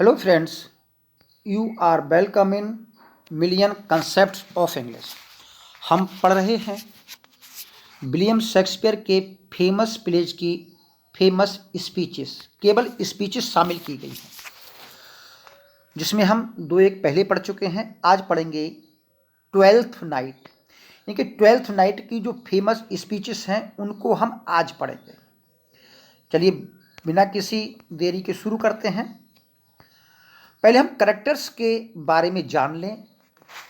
Hello friends, you are welcome in Million Concepts of English। हम पढ़ रहे हैं विलियम शेक्सपियर के फेमस प्लेज की फेमस स्पीचेस। केवल स्पीचेस शामिल की गई हैं जिसमें हम दो एक पहले पढ़ चुके हैं। आज पढ़ेंगे ट्वेल्थ नाइट, यानी कि ट्वेल्थ नाइट की जो फेमस स्पीचेस हैं उनको हम आज पढ़ेंगे। चलिए बिना किसी देरी के शुरू करते हैं। पहले हम करेक्टर्स के बारे में जान लें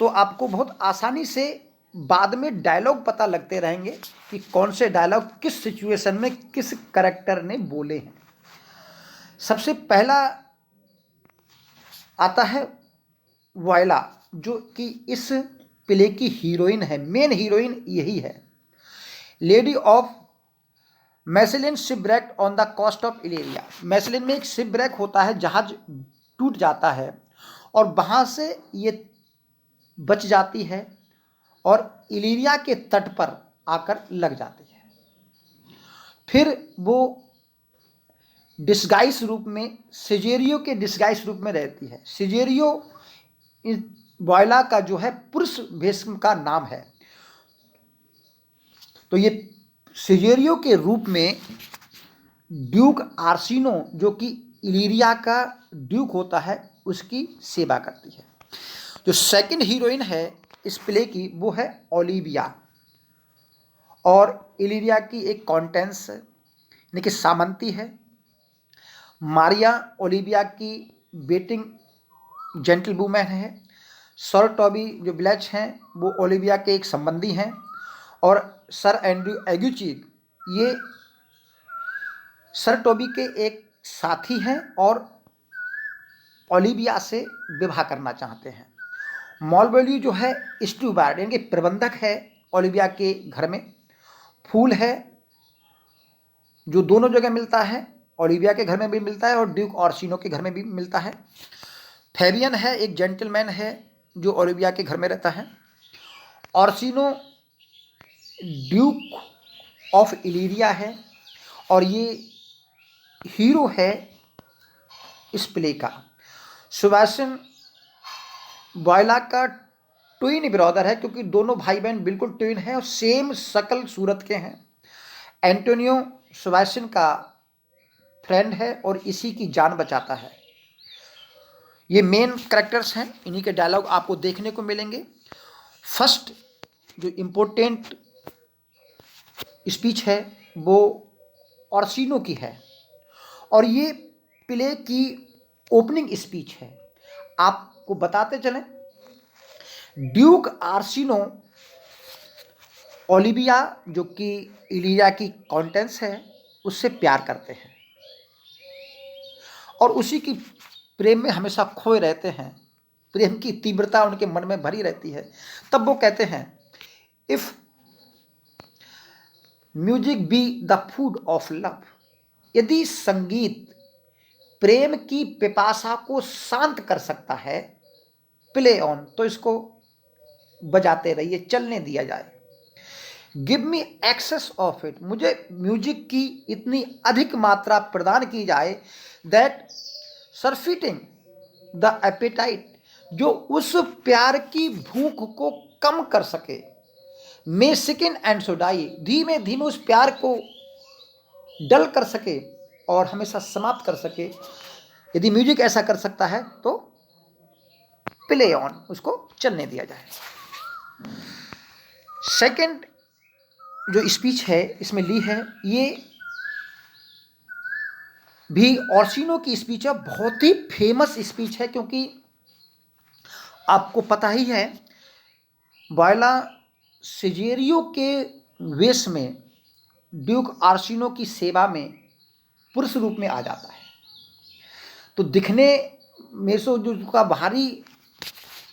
तो आपको बहुत आसानी से बाद में डायलॉग पता लगते रहेंगे कि कौन से डायलॉग किस सिचुएशन में किस करेक्टर ने बोले हैं। सबसे पहला आता है वॉयला, जो कि इस प्ले की हीरोइन है। मेन हीरोइन यही है। Lady of Messaline shipwreck on the coast of Illyria. Messaline में एक शिपब्रेक होता है, जहाज टूट जाता है और वहाँ से ये बच जाती है और इलीरिया के तट पर आकर लग जाती है। फिर वो डिस्गाइस रूप में, सिजेरियो के डिस्गाइस रूप में रहती है। सिजेरियो वॉयला का जो है पुरुष वेश का नाम है। तो ये सिजेरियो के रूप में ड्यूक आर्सिनो, जो कि इलीरिया का ड्यूक होता है, उसकी सेवा करती है। जो सेकंड हीरोइन है इस प्ले की वो है ओलिविया, और इलीरिया की एक कॉन्टेंस यानी कि सामंती है। मारिया ओलिविया की बेटिंग जेंटल वूमेन है। सर टॉबी जो ब्लैच हैं वो ओलिविया के एक संबंधी हैं, और सर एंड्रयू एग्यूचिक ये सर टॉबी के एक साथी हैं और ओलिविया से विवाह करना चाहते हैं। मॉलवेल्यू जो है स्टूबार्ड यानी कि प्रबंधक है ओलिविया के घर में। फूल है जो दोनों जगह मिलता है, ओलिविया के घर में भी मिलता है और ड्यूक ऑर्सिनो के घर में भी मिलता है। फेबियन है एक जेंटलमैन है जो ओलिविया के घर में रहता है। ऑर्सिनो ड्यूक ऑफ इलीरिया है और ये हीरो है इस प्ले का। सुबैशन वॉयला का ट्विन ब्रदर है, क्योंकि दोनों भाई बहन बिल्कुल ट्विन हैं और सेम शक्ल सूरत के हैं। एंटोनियो सुबैशन का फ्रेंड है और इसी की जान बचाता है। ये मेन कैरेक्टर्स हैं, इन्हीं के डायलॉग आपको देखने को मिलेंगे। फर्स्ट जो इम्पोर्टेंट स्पीच है वो ऑर्सिनो की है और ये प्ले की ओपनिंग स्पीच है। आपको बताते चलें, ड्यूक आर्सिनो ओलिविया जो कि इलिया की कॉन्टेंस है उससे प्यार करते हैं और उसी की प्रेम में हमेशा खोए रहते हैं। प्रेम की तीव्रता उनके मन में भरी रहती है। तब वो कहते हैं, if music be the food of love, यदि संगीत प्रेम की पिपासा को शांत कर सकता है, प्ले ऑन, तो इसको बजाते रहिए, चलने दिया जाए। Give me excess of it, मुझे म्यूजिक की इतनी अधिक मात्रा प्रदान की जाए, दैट सरफिटिंग द एपेटाइट, जो उस प्यार की भूख को कम कर सके। मे सिकिन एंड सो डाई, धीमे धीमे उस प्यार को डल कर सके और हमेशा समाप्त कर सके। यदि म्यूजिक ऐसा कर सकता है तो प्ले ऑन, उसको चलने दिया जाए। सेकंड जो स्पीच है इसमें ली है, ये भी ऑर्सिनो की स्पीच है। बहुत ही फेमस स्पीच है, क्योंकि आपको पता ही है वॉयला सिजेरियो के वेश में ड्यूक आर्सिनो की सेवा में पुरुष रूप में आ जाता है। तो दिखने में जो उसका बाहरी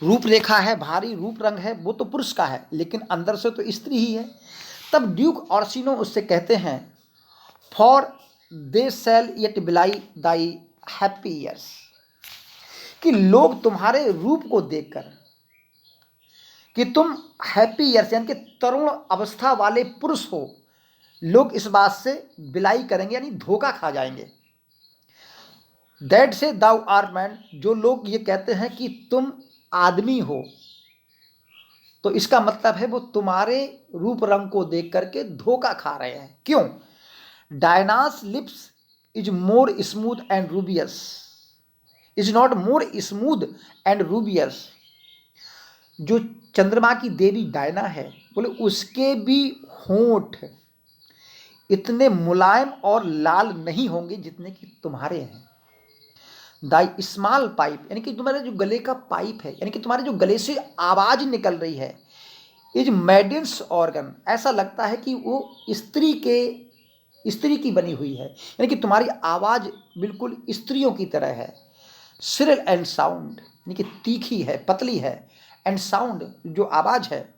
रूपरेखा है, बाहरी रूप रंग है, वो तो पुरुष का है, लेकिन अंदर से तो स्त्री ही है। तब ड्यूक ऑर्सिनो उससे कहते हैं, फॉर दे शैल येट बिलाई दाई हैप्पी ईयर्स, कि लोग तुम्हारे रूप को देखकर, कि तुम हैप्पी ईयर्स यानी कि तरुण अवस्था वाले पुरुष हो, लोग इस बात से बिलाई करेंगे यानी धोखा खा जाएंगे। दैट से दाउ आर मैन, जो लोग ये कहते हैं कि तुम आदमी हो, तो इसका मतलब है वो तुम्हारे रूप रंग को देख करके धोखा खा रहे हैं। क्यों? Diana's lips is more smooth and rubious, is not more smooth and rubious. जो चंद्रमा की देवी डायना है, बोले उसके भी होंठ इतने मुलायम और लाल नहीं होंगे जितने कि तुम्हारे हैं। दाई स्मॉल पाइप, यानी कि तुम्हारे जो गले का पाइप है, यानी कि तुम्हारे जो गले से आवाज निकल रही है, इज मेडिन्स ऑर्गन, ऐसा लगता है कि वो स्त्री की बनी हुई है, यानी कि तुम्हारी आवाज बिल्कुल स्त्रियों की तरह है। श्रिल एंड साउंड, यानी कि तीखी है, पतली है, एंड साउंड जो आवाज है,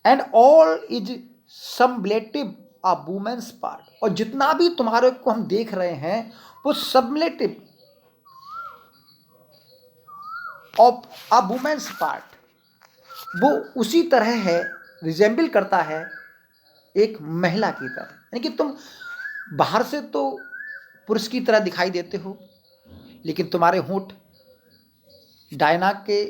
and all is semblative a women's part, और जितना भी तुम्हारे को हम देख रहे हैं वो सबलेटिव ऑफ अ वुमेन्स पार्ट, वो उसी तरह है, रिजेंबल करता है एक महिला की तरह। यानी कि तुम बाहर से तो पुरुष की तरह दिखाई देते हो, लेकिन तुम्हारे होंठ डायना के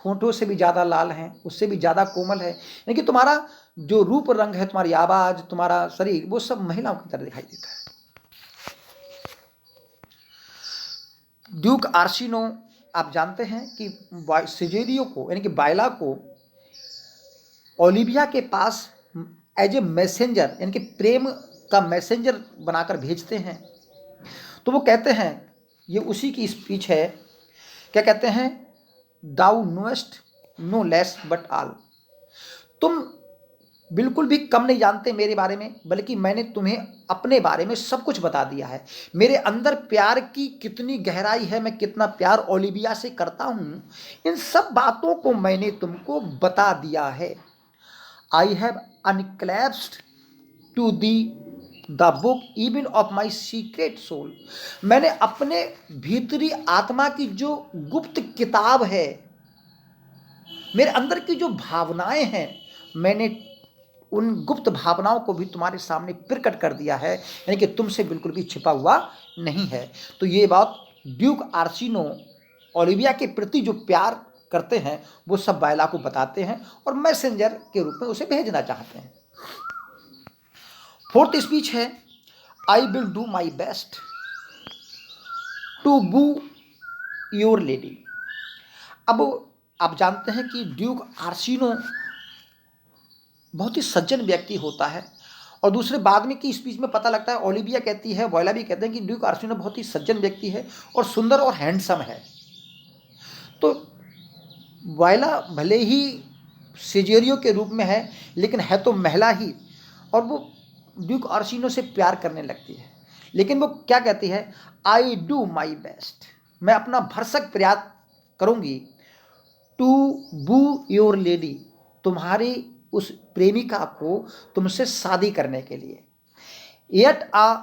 होंठों से भी ज़्यादा लाल हैं, उससे भी ज़्यादा कोमल है। यानी कि तुम्हारा जो रूप रंग है, तुम्हारी आवाज़, तुम्हारा शरीर, वो सब महिलाओं की तरह दिखाई देता है। ड्यूक आर्सिनो, आप जानते हैं कि सिजेरियो को, यानी कि बायला को ओलिविया के पास एज ए मैसेंजर, यानी कि प्रेम का मैसेंजर बनाकर भेजते हैं। तो वो कहते हैं, ये उसी की स्पीच है, क्या कहते हैं, thou knowest no less but all, तुम बिल्कुल भी कम नहीं जानते मेरे बारे में, बल्कि मैंने तुम्हें अपने बारे में सब कुछ बता दिया है। मेरे अंदर प्यार की कितनी गहराई है, मैं कितना प्यार ओलिविया से करता हूँ, इन सब बातों को मैंने तुमको बता दिया है। I have unclasped to the book even of my secret soul, मैंने अपने भीतरी आत्मा की जो गुप्त किताब है, मेरे अंदर की जो भावनाएं हैं, मैंने उन गुप्त भावनाओं को भी तुम्हारे सामने प्रकट कर दिया है, यानी कि तुमसे बिल्कुल भी छिपा हुआ नहीं है। तो ये बात ड्यूक आर्सिनो ओलिविया के प्रति जो प्यार करते हैं वो सब बायला को बताते हैं और मैसेंजर के रूप में उसे भेजना चाहते हैं। फोर्थ स्पीच है, I will do my best to woo your lady. अब आप जानते हैं कि ड्यूक आर्सिनो बहुत ही सज्जन व्यक्ति होता है, और दूसरे बाद में की स्पीच में पता लगता है, ओलिविया कहती है, वॉयला भी कहते हैं कि ड्यूक आर्सिनो बहुत ही सज्जन व्यक्ति है और सुंदर और हैंडसम है। तो वॉयला भले ही सिजेरियो के रूप में है, लेकिन है तो महिला ही, और वो ड्यूक आर्सिनो से प्यार करने लगती है। लेकिन वो क्या कहती है, आई डू माई बेस्ट, मैं अपना भरसक प्रयास करूँगी, टू बू योर लेडी, तुम्हारी उस प्रेमिका को तुमसे शादी करने के लिए। येट आ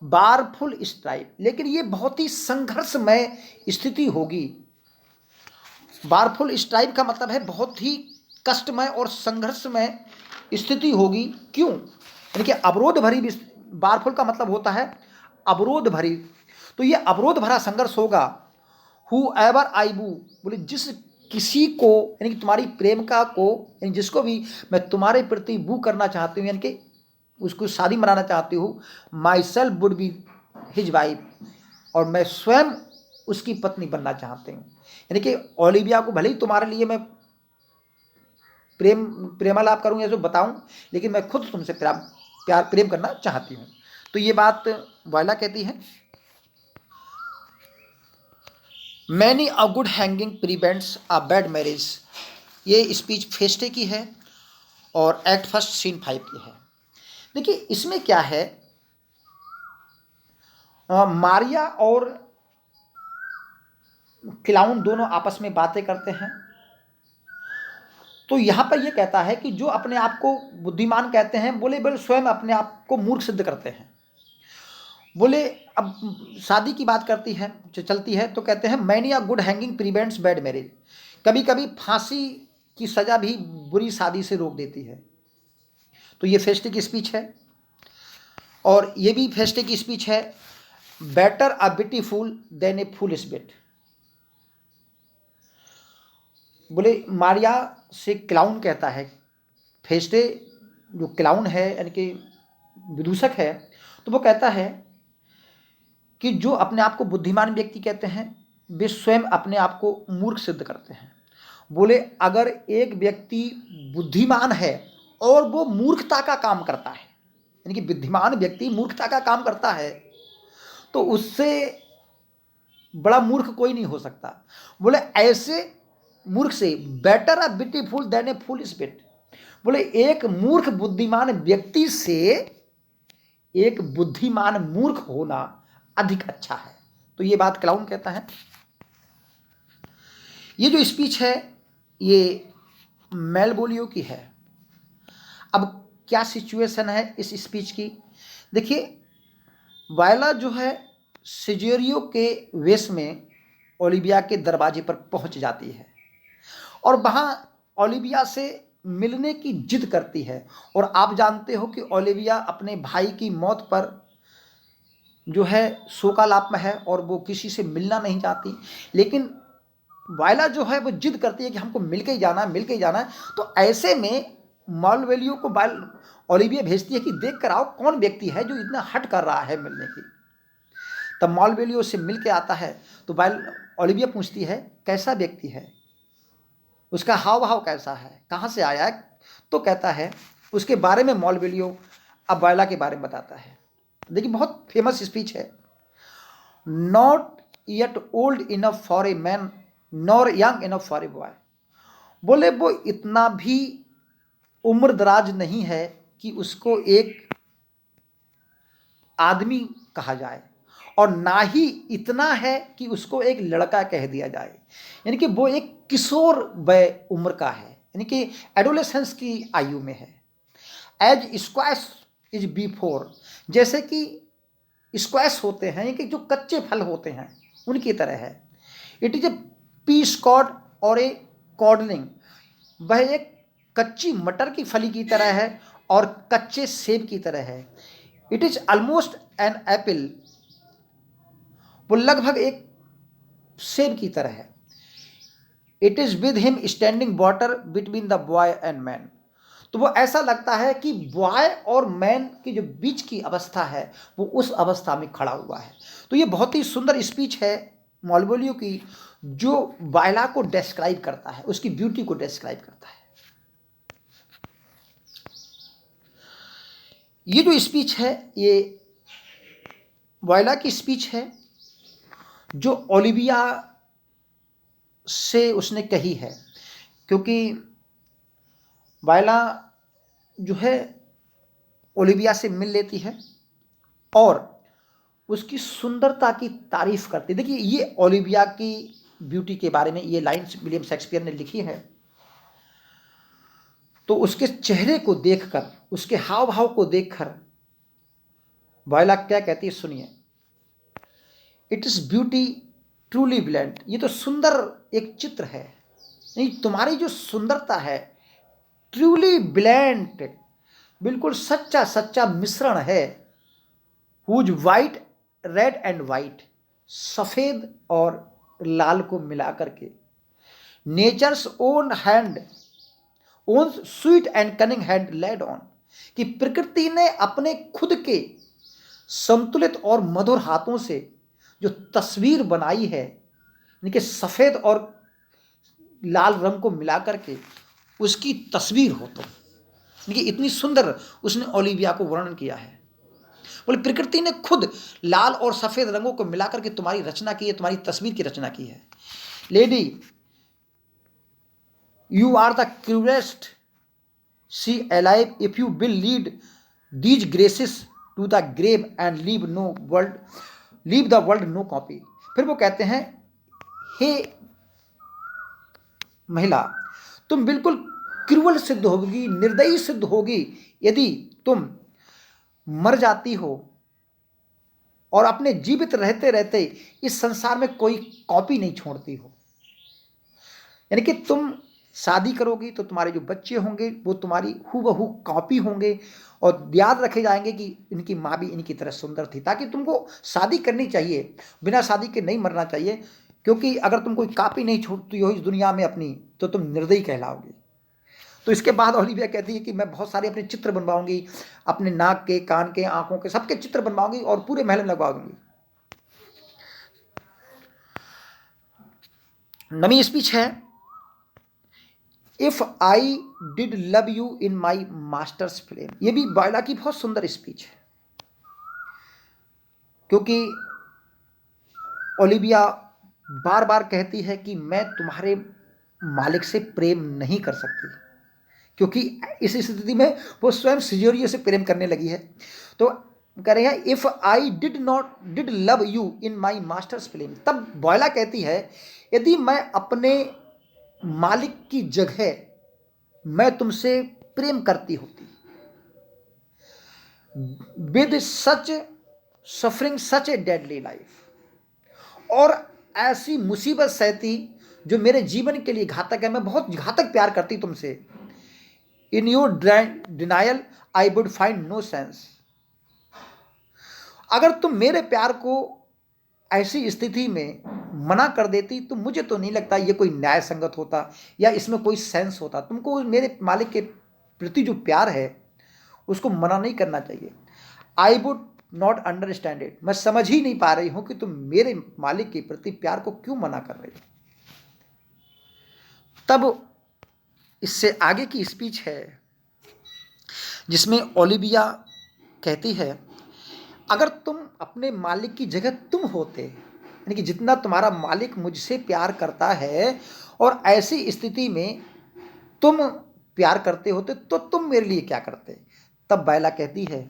बारफुल स्ट्राइप, लेकिन ये बहुत ही संघर्षमय स्थिति होगी। बारफुल स्ट्राइप का मतलब है बहुत ही कष्टमय और संघर्षमय स्थिति होगी। क्यों? यानी कि अवरोध भरी, बारफुल का मतलब होता है अवरोध भरी, तो ये अवरोध भरा संघर्ष होगा। हु एवर आई बू, बोले जिस किसी को, यानी कि तुम्हारी प्रेमिका को, यानी जिसको भी मैं तुम्हारे प्रति बू करना चाहती हूँ, यानी कि उसको शादी मनाना चाहती हूँ, my self would be his wife, और मैं स्वयं उसकी पत्नी बनना चाहती हूँ। यानी कि ओलिविया को भले ही तुम्हारे लिए मैं प्रेमालाप करूँ या जो बताऊँ, लेकिन मैं खुद तुमसे प्रेम करना चाहती हूँ। तो ये बात वॉयला कहती है। Many a good hanging prevents a bad marriage, ये स्पीच फेस्टे की है और एक्ट फर्स्ट सीन 5 की है। देखिए इसमें क्या है, मारिया और क्लाउन दोनों आपस में बातें करते हैं। तो यहाँ पर ये कहता है कि जो अपने आप को बुद्धिमान कहते हैं, बोले स्वयं अपने आप को मूर्ख सिद्ध करते हैं। बोले अब शादी की बात करती है, चलती है, तो कहते हैं many a good hanging prevents bad marriage, कभी कभी फांसी की सज़ा भी बुरी शादी से रोक देती है। तो ये फेस्टे की स्पीच है। और ये भी फेस्टे की स्पीच है, better a beautiful then A foolish bit. बोले मारिया से क्लाउन कहता है, फेस्टे जो क्लाउन है यानी कि विदूषक है, तो वो कहता है कि जो अपने आप को बुद्धिमान व्यक्ति कहते हैं वे स्वयं अपने आप को मूर्ख सिद्ध करते हैं। बोले अगर एक व्यक्ति बुद्धिमान है और वो मूर्खता का काम करता है, यानी कि बुद्धिमान व्यक्ति मूर्खता का काम करता है, तो उससे बड़ा मूर्ख कोई नहीं हो सकता। बोले ऐसे मूर्ख से better a beautiful then A foolish bit. बोले एक मूर्ख बुद्धिमान व्यक्ति से एक बुद्धिमान मूर्ख होना अधिक अच्छा है। तो ये बात क्लाउन कहता है। ये जो स्पीच है ये मेलबोलियो की है। अब क्या सिचुएशन है इस स्पीच की, देखिए वायला जो है सिजेरियो के वेश में ओलिविया के दरवाजे पर पहुंच जाती है और वहां ओलिविया से मिलने की जिद करती है। और आप जानते हो कि ओलिविया अपने भाई की मौत पर जो है शोकालाप में है और वो किसी से मिलना नहीं चाहती, लेकिन वायला जो है वो जिद करती है कि हमको मिल के ही जाना है, मिल के ही जाना है। तो ऐसे में मालवेलियो को ओलिविया भेजती है कि देख कर आओ कौन व्यक्ति है जो इतना हट कर रहा है मिलने की। तब मालवेलियो से मिल के आता है तो ओलिविया पूछती है कैसा व्यक्ति है, उसका हाव भाव कैसा है, कहाँ से आया है। तो कहता है उसके बारे में मालवेलियो अब वायला के बारे में बताता है। देखिए बहुत फेमस स्पीच है। Not yet old enough for a man nor young enough for a boy. बोले वो इतना भी उम्र दराज नहीं है कि उसको एक आदमी कहा जाए और ना ही इतना है कि उसको एक लड़का कह दिया जाए, यानी कि वो एक किशोर वय उम्र का है, यानी कि एडोलेसेंस की आयु में है। एज स्क्वैश इज बिफोर, जैसे कि स्क्वैश होते हैं, यानी कि जो कच्चे फल होते हैं उनकी तरह है। It is A P squad और ए कॉडलिंग, वह एक कच्ची मटर की फली की तरह है और कच्चे सेब की तरह है। It is almost an apple, वो लगभग एक सेब की तरह है। It is with him standing water between the boy and man, तो वो ऐसा लगता है कि बॉय और मैन की जो बीच की अवस्था है वो उस अवस्था में खड़ा हुआ है। तो ये बहुत ही सुंदर स्पीच है मालवोलियो की, जो वायला को डिस्क्राइब करता है, उसकी ब्यूटी को डिस्क्राइब करता है। ये जो स्पीच है ये वायला की स्पीच है जो ओलिविया से उसने कही है, क्योंकि वायला जो है ओलिविया से मिल लेती है और उसकी सुंदरता की तारीफ करती है। देखिए ये ओलिविया की ब्यूटी के बारे में ये लाइन्स विलियम शेक्सपियर ने लिखी है। तो उसके चेहरे को देखकर, उसके हाव भाव को देखकर वायला क्या कहती है सुनिए। It is beauty truly blend, ये तो सुंदर एक चित्र है, नहीं तुम्हारी जो सुंदरता है ट्रूली ब्लेंड, बिल्कुल सच्चा सच्चा मिश्रण है। Whose white red and white, सफेद और लाल को मिला करके, nature's own hand own sweet and cunning hand laid on, कि प्रकृति ने अपने खुद के संतुलित और मधुर हाथों से जो तस्वीर बनाई है, यानी कि सफेद और लाल रंग को मिला करके उसकी तस्वीर हो, तो यानी कि इतनी सुंदर उसने ओलिविया को वर्णन किया है। बोले प्रकृति ने खुद लाल और सफेद रंगों को मिलाकर के तुम्हारी रचना की है, तुम्हारी तस्वीर की रचना की है। Lady you are the cruellest she alive if you will lead these graces to the grave and leave the world no copy. फिर वो कहते हैं हे महिला, तुम बिल्कुल क्रूअल सिद्ध होगी, निर्दयी सिद्ध होगी यदि तुम मर जाती हो और अपने जीवित रहते रहते इस संसार में कोई कॉपी नहीं छोड़ती हो। यानी कि तुम शादी करोगी तो तुम्हारे जो बच्चे होंगे वो तुम्हारी हूबहू कॉपी होंगे और याद रखे जाएंगे कि इनकी माँ भी इनकी तरह सुंदर थी। ताकि तुमको शादी करनी चाहिए, बिना शादी के नहीं मरना चाहिए, क्योंकि अगर तुम कोई कॉपी नहीं छोड़ती हो इस दुनिया में अपनी तो तुम निर्दयी कहलाओगी। तो इसके बाद ओलिविया कहती है कि मैं बहुत सारे अपने चित्र बनवाऊंगी, अपने नाक के, कान के, आंखों के, सबके चित्र बनवाऊंगी और पूरे महल में लगवा दूंगी। नवी स्पीच है, if I did love you in my masters flame. ये भी वायला की बहुत सुंदर स्पीच है, क्योंकि ओलिविया बार बार कहती है कि मैं तुम्हारे मालिक से प्रेम नहीं कर सकती, क्योंकि इस स्थिति में वो स्वयं सिजोरियो से प्रेम करने लगी है। तो कह रहे हैं if I did love you in my masters flame. तब वायला कहती है यदि मैं अपने मालिक की जगह मैं तुमसे प्रेम करती होती, with such suffering such A deadly life, और ऐसी मुसीबत सहती जो मेरे जीवन के लिए घातक है, मैं बहुत घातक प्यार करती तुमसे। In your denial I would find no sense. अगर तुम मेरे प्यार को ऐसी स्थिति में मना कर देती तो मुझे तो नहीं लगता ये कोई न्याय संगत होता या इसमें कोई सेंस होता। तुमको मेरे मालिक के प्रति जो प्यार है उसको मना नहीं करना चाहिए। I would not understand it. मैं समझ ही नहीं पा रही हूं कि तुम मेरे मालिक के प्रति प्यार को क्यों मना कर रहे हो। तब इससे आगे की स्पीच है जिसमें ओलिविया कहती है अगर तुम अपने मालिक की जगह तुम होते, यानी कि जितना तुम्हारा मालिक मुझसे प्यार करता है और ऐसी स्थिति में तुम प्यार करते होते तो तुम मेरे लिए क्या करते। तब वायला कहती है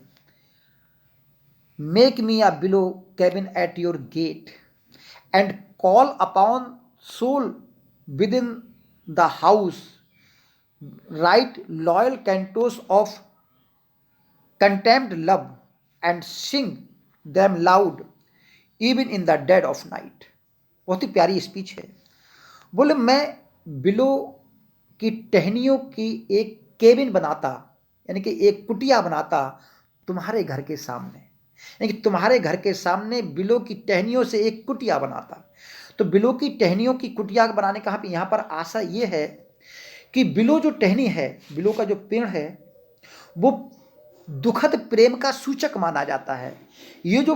make me a willow cabin at your gate and call upon soul within the house, write loyal cantons of contempt love and sing them loud even in the dead of night. बहुत ही प्यारी speech है। बोले मैं below की टहनियों की एक केबिन बनाता, यानी कि एक कुटिया बनाता तुम्हारे घर के सामने, यानी कि तुम्हारे घर के सामने बिलो की टहनियों से एक कुटिया बनाता। तो बिलो की टहनियों की कुटिया बनाने का यहाँ पर आशा ये है कि बिलो जो टहनी है, बिलो का जो पेड़ है, वो दुखद प्रेम का सूचक माना जाता है। ये जो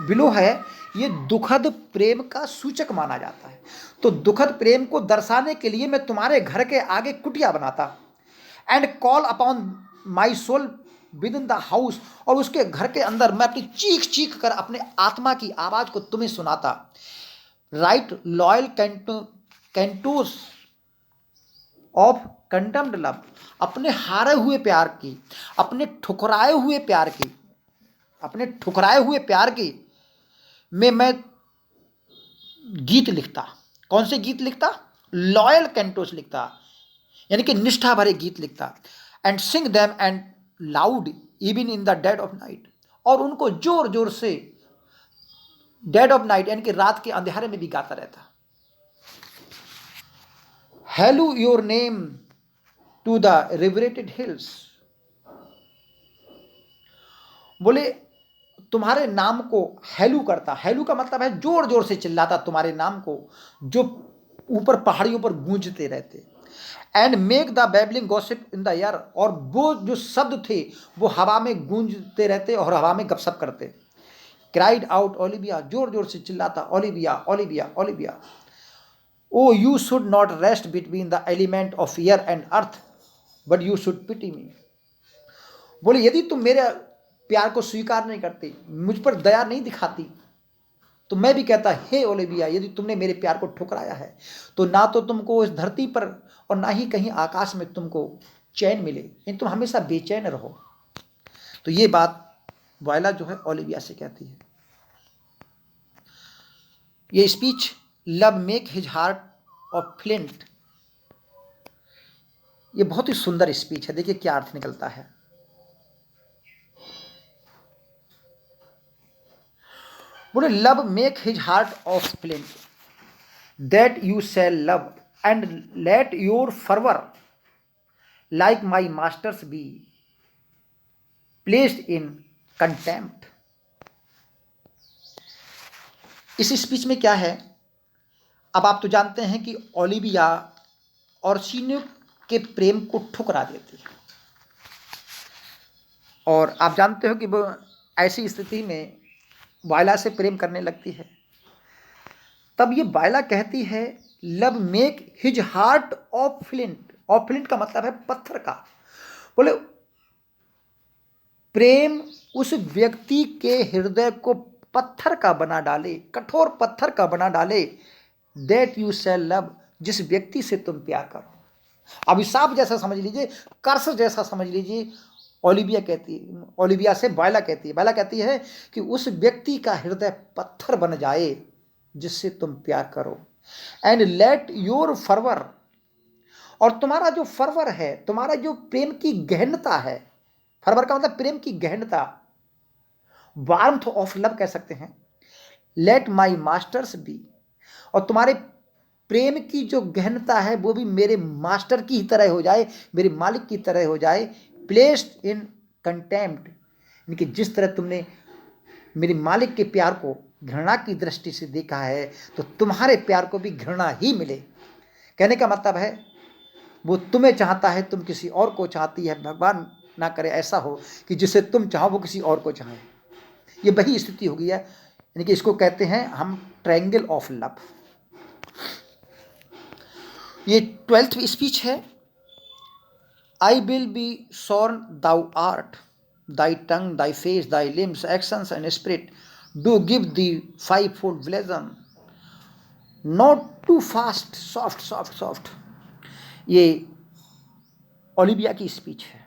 बिलो है ये दुखद प्रेम का सूचक माना जाता है। तो दुखद प्रेम को दर्शाने के लिए मैं तुम्हारे घर के आगे कुटिया बनाता and call upon my soul within the house, और उसके घर के अंदर मैं अपनी चीख चीख कर अपने आत्मा की आवाज को तुम्हें सुनाता। Right loyal cantons of contempt love, अपने हारे हुए प्यार की, अपने ठुकराए हुए प्यार की, अपने ठुकराए हुए प्यार की में मैं गीत लिखता। कौन से गीत लिखता? लॉयल कैंटोस लिखता, यानी कि निष्ठा भरे गीत लिखता। And Singh them and loud even in the dead of night, और उनको जोर जोर से डेड ऑफ नाइट यानी कि रात के अंधेरे में भी गाता रहता। Halloo your name to the reverberate hills. बोले तुम्हारे नाम को हेलू करता, हेलू का मतलब है जोर जोर से चिल्लाता तुम्हारे नाम को, जो ऊपर पहाड़ियों पर गूंजते रहते। And make the babbling gossip in the air, और वो जो शब्द थे वो हवा में गूंजते रहते और हवा में गपशप करते। क्राइड आउट ओलिविया, जोर जोर से चिल्लाता Olivia Olivia Olivia. O you should not rest between the element of air and earth but you should pity me. बोले यदि तुम मेरे प्यार को स्वीकार नहीं करती, मुझ पर दया नहीं दिखाती, तो मैं भी कहता हे ओलिविया यदि तुमने मेरे प्यार को ठुकराया है तो ना तो तुमको इस धरती पर और ना ही कहीं आकाश में तुमको चैन मिले, यानी तुम हमेशा बेचैन रहो। तो ये बात वायला जो है ओलिविया से कहती है। ये speech love make his heart of flint, ये बहुत ही सुंदर स्पीच है। देखिए क्या अर्थ निकलता है। बोले love make his heart of flint that you shall love and let your fervour like my masters be placed in contempt. इस स्पीच में क्या है, अब आप तो जानते हैं कि ओलिविया ओर्सिनो के प्रेम को ठुकरा देती है, और आप जानते हो कि वो ऐसी स्थिति में वायला से प्रेम करने लगती है। तब ये वायला कहती है, love make his heart of flint. Of flint का मतलब है पत्थर का। बोले प्रेम उस व्यक्ति के हृदय को पत्थर का बना डाले, कठोर पत्थर का बना डाले, दैट यू शैल लव, जिस व्यक्ति से तुम प्यार करो। अभिशाप जैसा समझ लीजिए, कर्स जैसा समझ लीजिए। ओलिविया कहती है, ओलिविया से वायला कहती है कि उस व्यक्ति का हृदय पत्थर बन जाए जिससे तुम प्यार करो। एंड लेट योर फर्वर, और तुम्हारा जो फर्वर है, तुम्हारा जो प्रेम की गहनता है, फर्वर का मतलब प्रेम की गहनता, वार्मथ ऑफ लव कह सकते हैं। लेट माई मास्टर्स बी, और तुम्हारे प्रेम की जो गहनता है वो भी मेरे मास्टर की ही तरह हो जाए, मेरे मालिक की तरह हो जाए। प्लेस्ड इन कंटेम्प्ट, यानी कि जिस तरह तुमने मेरे मालिक के प्यार को घृणा की दृष्टि से देखा है, तो तुम्हारे प्यार को भी घृणा ही मिले। कहने का मतलब है वो तुम्हें चाहता है, तुम किसी और को चाहती है। भगवान ना करे ऐसा हो कि जिसे तुम चाहो वो किसी और को चाहे। ये वही स्थिति हो गई है, यानी कि इसको कहते हैं हम ट्रायंगल ऑफ लव। ये 12th स्पीच है। I will be sworn thou art, thy tongue, thy face, thy limbs, actions and spirit do give thee fivefold blessing, not too fast, soft। ये ओलिविया की स्पीच है।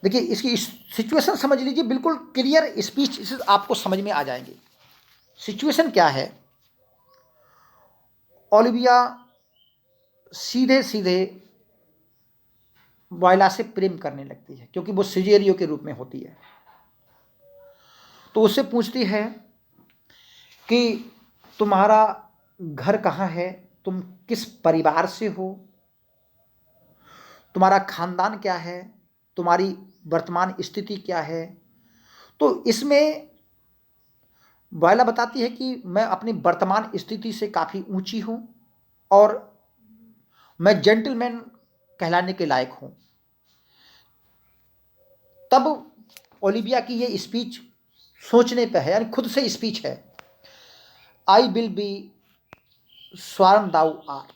देखिए इसकी situation समझ लीजिए, बिल्कुल क्लियर स्पीच से आपको समझ में आ जाएंगे। सिचुएशन क्या है, ओलिविया सीधे सीधे वायला से प्रेम करने लगती है, क्योंकि वो सिजेरियो के रूप में होती है। तो उससे पूछती है कि तुम्हारा घर कहाँ है, तुम किस परिवार से हो, तुम्हारा खानदान क्या है, तुम्हारी वर्तमान स्थिति क्या है। तो इसमें वायला बताती है कि मैं अपनी वर्तमान स्थिति से काफ़ी ऊंची हूँ और मैं जेंटलमैन कहलाने के लायक हूँ। तब ओलिविया की ये स्पीच सोचने पे है, यानी खुद से स्पीच है। I will be sworn thou art.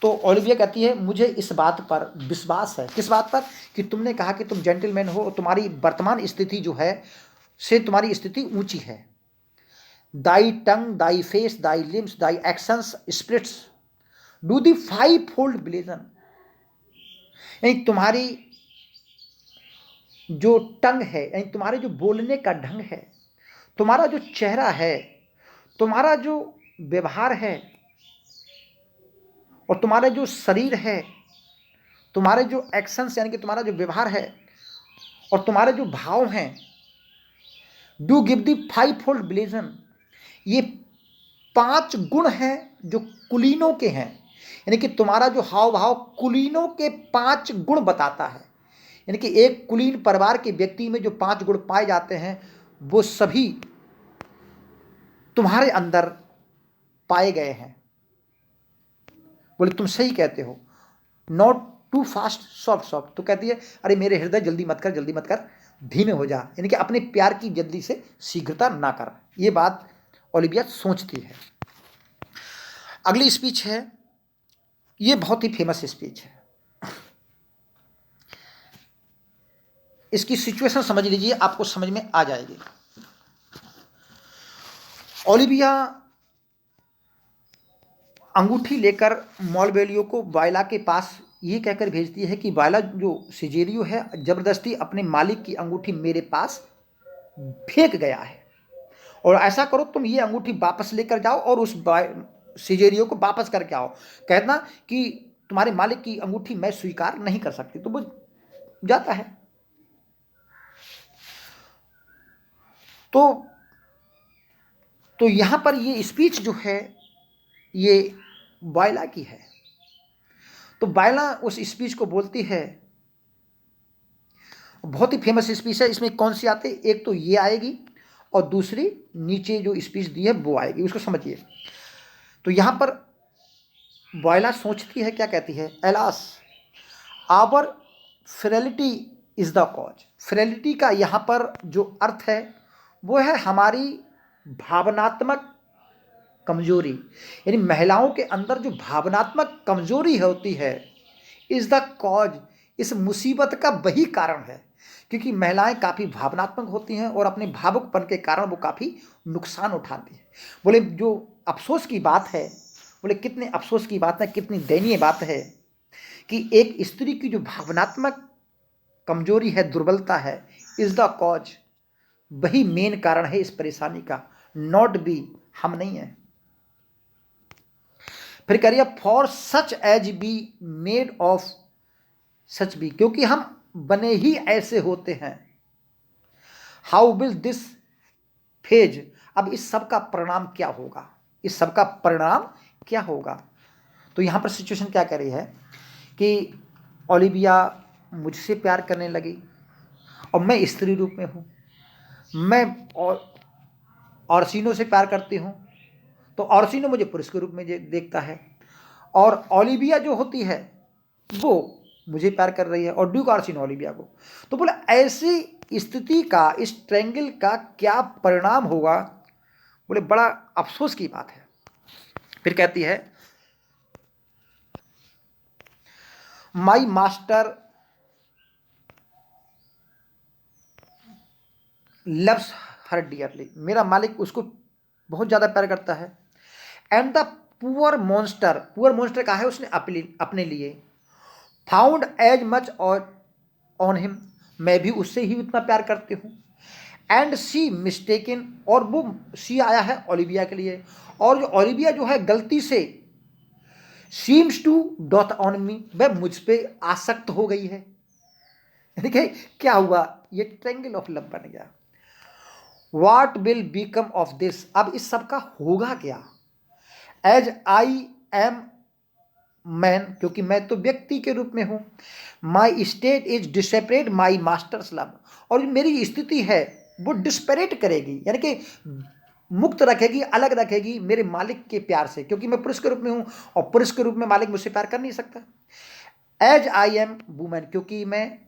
तो ओलिविया कहती है मुझे इस बात पर विश्वास है। किस बात पर? कि तुमने कहा कि तुम जेंटलमैन हो और तुम्हारी वर्तमान स्थिति जो है से तुम्हारी स्थिति ऊंची है। Thy tongue, thy face, thy limbs, thy actions, spirits do thee fivefold blazon. यानी तुम्हारी जो टंग है, यानी तुम्हारे जो बोलने का ढंग है, तुम्हारा जो चेहरा है, तुम्हारा जो व्यवहार है, और तुम्हारा जो शरीर है, तुम्हारे जो एक्शंस यानी कि तुम्हारा जो व्यवहार है और तुम्हारे जो भाव हैं, do give thee fivefold blazon. ये 5 गुण हैं जो कुलीनों के हैं, यानी कि तुम्हारा जो हाव भाव कुलीनों के 5 गुण बताता है। यानी कि एक कुलीन परिवार के व्यक्ति में जो 5 गुण पाए जाते हैं वो सभी तुम्हारे अंदर पाए गए हैं। बोले तुम सही कहते हो। Not too fast, soft. तो कहती है अरे मेरे हृदय जल्दी मत कर, धीमे हो जा, यानी कि अपने प्यार की जल्दी से शीघ्रता ना कर। ये बात ओलिविया सोचती है। अगली स्पीच है, ये बहुत ही फेमस स्पीच है। इसकी सिचुएशन समझ लीजिए, आपको समझ में आ जाएगी। ओलिविया अंगूठी लेकर मॉलबेलियो को वायला के पास ये कहकर भेजती है कि वायला जो सिजेरियो है जबरदस्ती अपने मालिक की अंगूठी मेरे पास फेंक गया है, और ऐसा करो तुम ये अंगूठी वापस लेकर जाओ और उस सिजेरियो को वापस करके आओ। कहना कि तुम्हारे मालिक की अंगूठी मैं स्वीकार नहीं कर सकती। तो वो जाता है। तो यहां पर ये स्पीच जो है ये बायला की है। तो बायला उस स्पीच को बोलती है, बहुत ही फेमस स्पीच है। इसमें कौन सी आती है, एक तो ये आएगी और दूसरी नीचे जो स्पीच दी है वो आएगी, उसको समझिए। तो यहाँ पर बायला सोचती है, क्या कहती है, alas our frailty is the cause. Frailty का यहाँ पर जो अर्थ है वो है हमारी भावनात्मक कमजोरी, यानी महिलाओं के अंदर जो भावनात्मक कमजोरी होती है, इज द कॉज, इस मुसीबत का वही कारण है। क्योंकि महिलाएं काफ़ी भावनात्मक होती हैं और अपने भावुकपन के कारण वो काफ़ी नुकसान उठाती हैं। बोले जो अफसोस की बात है, बोले कितने अफसोस की बात है, कितनी दयनीय बात है कि एक स्त्री की जो भावनात्मक कमजोरी है, दुर्बलता है, इज द कॉज, वही मेन कारण है इस परेशानी का, नॉट बी, हम नहीं है। फिर करिए for such as be made of such be, क्योंकि हम बने ही ऐसे होते हैं। हाउ विल दिस फेज, अब इस सब का परिणाम क्या होगा, इस सब का परिणाम क्या होगा। तो यहां पर सिचुएशन क्या कह रही है कि ओलिविया मुझसे प्यार करने लगी और मैं स्त्री रूप में हूं, मैं ऑर्सिनो से प्यार करती हूं, तो ऑर्सिनो मुझे पुरुष के रूप में देखता है, और ओलिविया जो होती है वो मुझे प्यार कर रही है, और ड्यूक ऑर्सिनो ओलिविया को। तो बोला ऐसी स्थिति का, इस ट्रायंगल का क्या परिणाम होगा। बोले बड़ा अफसोस की बात है। फिर कहती है my master loves her dearly, मेरा मालिक उसको बहुत ज़्यादा प्यार करता है। And the poor monster, poor monster कहा है उसने अपने लिए, फाउंड एज मच और ऑन हिम, मैं भी उससे ही उतना प्यार करती हूँ। एंड सी मिस्टेकन, और वो सी आया है ओलिविया के लिए, और जो ओलिविया जो है गलती से seems to dot on me, वह मुझ पर आसक्त हो गई है। देखिए क्या हुआ, ये ट्रायंगल ऑफ लव बन गया। What will become of this, अब इस सब का होगा क्या। एज आई एम मैन, क्योंकि मैं तो व्यक्ति के रूप में हूं, my state is desperate my master's love, और मेरी स्थिति है वो डिस्परेट करेगी, यानी कि मुक्त रखेगी, अलग रखेगी मेरे मालिक के प्यार से, क्योंकि मैं पुरुष के रूप में हूं और पुरुष के रूप में मालिक मुझसे प्यार कर नहीं सकता। एज आई एम वुमेन, क्योंकि मैं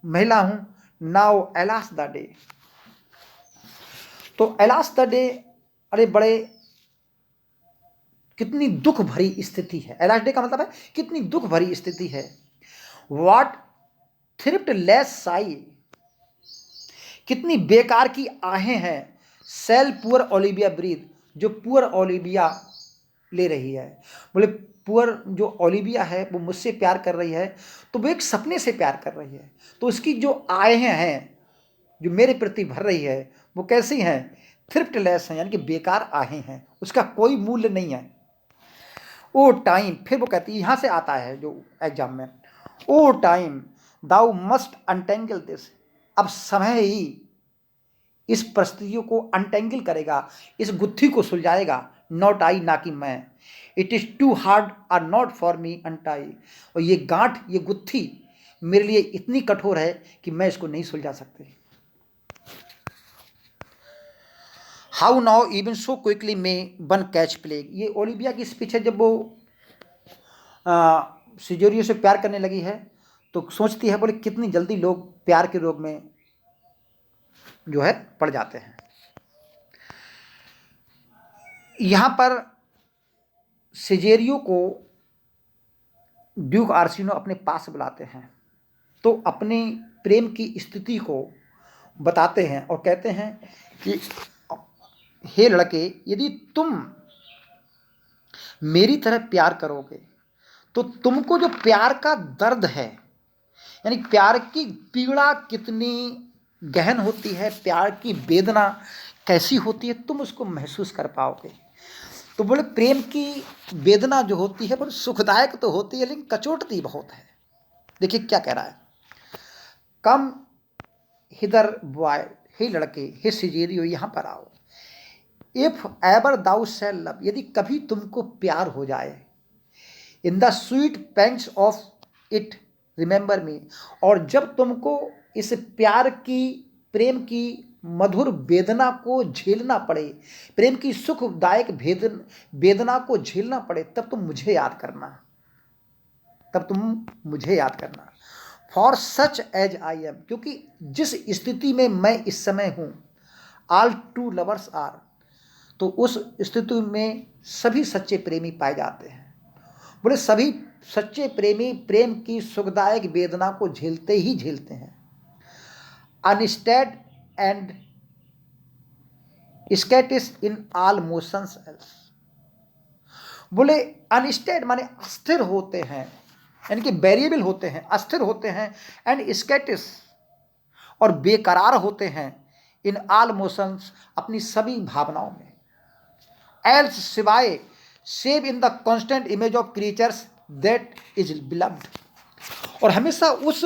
महिला हूं। नाउ एलास द डे, तो एलास द डे, अरे बड़े कितनी दुख भरी स्थिति है। एलास डे का मतलब है कितनी दुख भरी स्थिति है। व्हाट थ्रिफ्ट लेस साई, कितनी बेकार की आहें हैं। सेल पुअर ओलिविया ब्रीथ, जो पुअर ओलिविया ले रही है। बोले पुअर जो ओलिविया है वो मुझसे प्यार कर रही है, तो वो एक सपने से प्यार कर रही है, तो उसकी जो आहें हैं जो मेरे प्रति भर रही है वो कैसी हैं, थ्रिफ्ट लेस हैं, यानी कि बेकार आहें हैं, उसका कोई मूल्य नहीं है। ओ टाइम, फिर वो कहती है, यहां से आता है जो एग्जाम में, O time thou must untangle this, अब समय ही इस परिस्थितियों को अनटेंगल करेगा, इस गुत्थी को सुलझाएगा। नॉट आई, ना कि मैं। It is too hard a knot for me untie, और ये गांठ, ये गुत्थी मेरे लिए इतनी कठोर है कि मैं इसको नहीं सुलझा सकती। How now even so quickly में वन कैच प्लेग, ये ओलिविया की स्पीच है। जब वो सिजोरियो से प्यार करने लगी है तो सोचती है, बोले कितनी जल्दी लोग प्यार के रोग में जो है पड़ जाते हैं। यहां पर सिजेरियो को ड्यूक आर्सिनो अपने पास बुलाते हैं, तो अपने प्रेम की स्थिति को बताते हैं और कहते हैं कि हे लड़के, यदि तुम मेरी तरह प्यार करोगे तो तुमको जो प्यार का दर्द है, यानी प्यार की पीड़ा कितनी गहन होती है, प्यार की वेदना कैसी होती है, तुम उसको महसूस कर पाओगे। तो बोले प्रेम की वेदना जो होती है वो सुखदायक तो होती है लेकिन कचोटती बहुत है। देखिए क्या कह रहा है, कम हिदर बॉय, हे लड़के, हे सिजेरियो, यहाँ पर आओ। If ever thou shall love, यदि कभी तुमको प्यार हो जाए, in the sweet pangs of it remember me, और जब तुमको इस प्यार की, प्रेम की मधुर वेदना को झेलना पड़े, प्रेम की सुखदायक वेदना को झेलना पड़े, तब तुम मुझे याद करना, तब तुम मुझे याद करना। For such as I am, क्योंकि जिस स्थिति में मैं इस समय हूँ, ऑल ट्रू लवर्स आर, तो उस स्थिति में सभी सच्चे प्रेमी पाए जाते हैं। बोले सभी सच्चे प्रेमी प्रेम की सुखदायक वेदना को झेलते ही झेलते हैं। Unstaid and skittish in all motions else, बोले अनस्टेड माने अस्थिर होते हैं, यानी कि वेरिएबल होते हैं, अस्थिर होते हैं, एंड स्कैटिस और बेकरार होते हैं, इन ऑल मोशंस अपनी सभी भावनाओं में, एल्स सिवाय, save in the constant image of creatures that is beloved, और हमेशा उस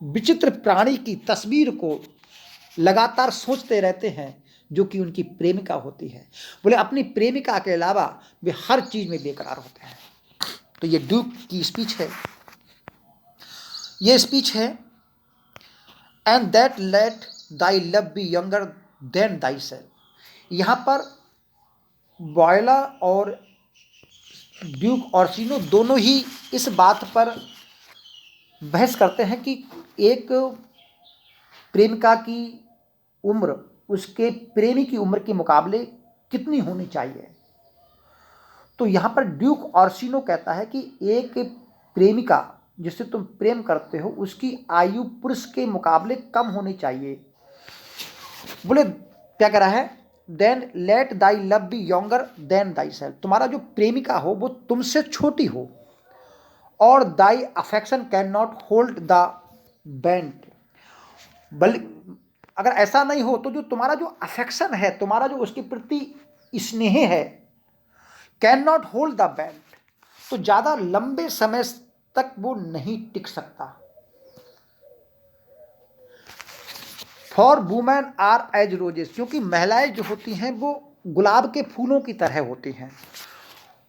विचित्र प्राणी की तस्वीर को लगातार सोचते रहते हैं जो कि उनकी प्रेमिका होती है। बोले अपनी प्रेमिका के अलावा वे हर चीज में बेकरार होते हैं। तो ये ड्यूक की स्पीच है, ये स्पीच है, and that let thy love be younger than thyself. यहाँ पर वॉयला और ड्यूक ऑर्सिनो दोनों ही इस बात पर बहस करते हैं कि एक प्रेमिका की उम्र उसके प्रेमी की उम्र के मुकाबले कितनी होनी चाहिए। तो यहाँ पर ड्यूक ऑर्सिनो कहता है कि एक प्रेमिका जिससे तुम प्रेम करते हो उसकी आयु पुरुष के मुकाबले कम होनी चाहिए। बोले क्या कह रहा है, then let thy love be younger than thyself, तुम्हारा जो प्रेमिका हो वो तुमसे छोटी हो, और thy affection can not hold the bent, बल्कि अगर ऐसा नहीं हो तो जो तुम्हारा जो अफेक्शन है, तुम्हारा जो उसके प्रति स्नेह है, can not hold the bent, तो ज़्यादा लंबे समय तक वो नहीं टिक सकता। For women are as roses, क्योंकि महिलाएं जो होती हैं वो गुलाब के फूलों की तरह होती हैं।